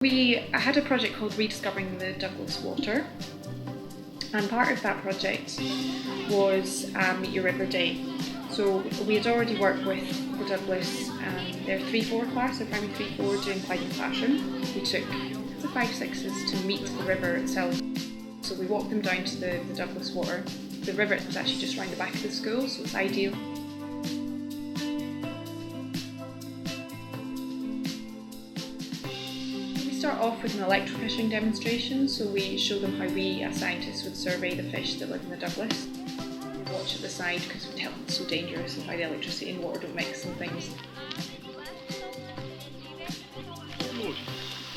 I had a project called Rediscovering the Douglas Water, and part of that project was Meet Your River Day. So we had already worked with the Douglas, their 3-4 class, their primary 3-4, doing Clyde and Fashion. We took the 5-6s to meet the river itself. So we walked them down to the Douglas Water. The river was actually just around the back of the school, so it's ideal. We start off with an electrofishing demonstration, so we show them how we, as scientists, would survey the fish that live in the Douglas. We watch at the side because we tell them it's so dangerous and how the electricity and water don't mix and things.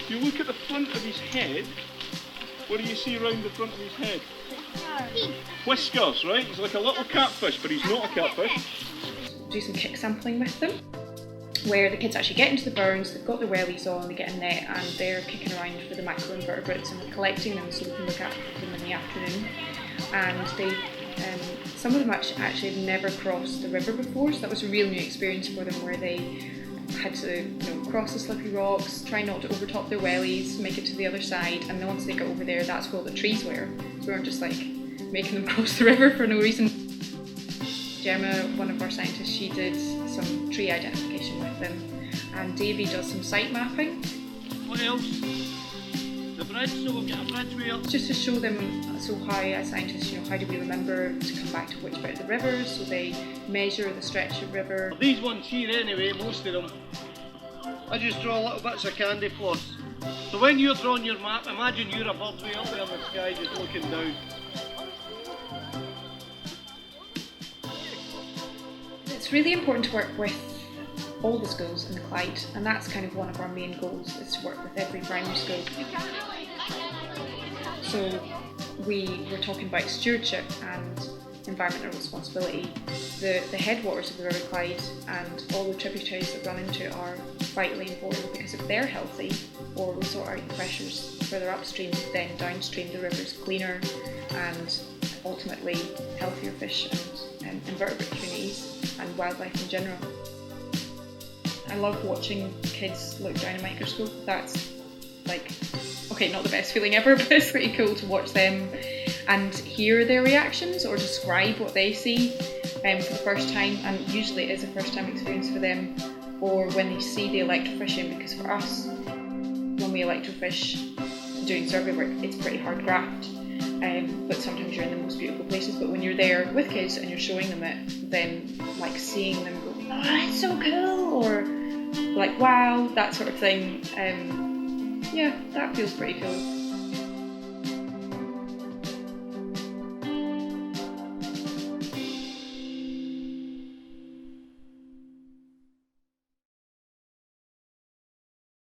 If you look at the front of his head, what do you see around the front of his head? Whiskers, right? He's like a little catfish, but he's not a catfish. Do some kick sampling with them, where the kids actually get into the burns, they've got their wellies on, they get a net and they're kicking around for the macroinvertebrates, and we're collecting them so we can look at them in the afternoon. And they, some of them actually had never crossed the river before, so that was a real new experience for them, where they had to cross the slippery rocks, try not to overtop their wellies, make it to the other side, and then once they got over there, that's where all the trees were. So we weren't just like making them cross the river for no reason. Gemma, one of our scientists, she did some tree identification with them, and Davey does some site mapping. What else? The bridge, so we've got a bridge wheel. Just to show them, so how as scientists, how do we remember to come back to which bit of the river, so they measure the stretch of river. These ones here anyway, most of them, I just draw little bits of candy floss. So when you're drawing your map, imagine you're a bird way up there in the sky just looking down. It's really important to work with all the schools in the Clyde, and that's kind of one of our main goals, is to work with every primary school. So we were talking about stewardship and environmental responsibility. The headwaters of the River Clyde and all the tributaries that run into it are vitally important, because if they're healthy, or we sort out the pressures further upstream, then downstream the river's cleaner and ultimately healthier fish and invertebrate communities and wildlife in general. I love watching kids look down a microscope. That's like, okay, not the best feeling ever, but it's pretty cool to watch them and hear their reactions or describe what they see for the first time, and usually it is a first time experience for them, or when they see the electrofishing, because for us, when we electrofish doing survey work, it's pretty hard graft. But sometimes you're in the most beautiful places, but when you're there with kids and you're showing them it, then like seeing them go, oh, that's so cool, or like wow, that sort of thing, yeah, that feels pretty cool.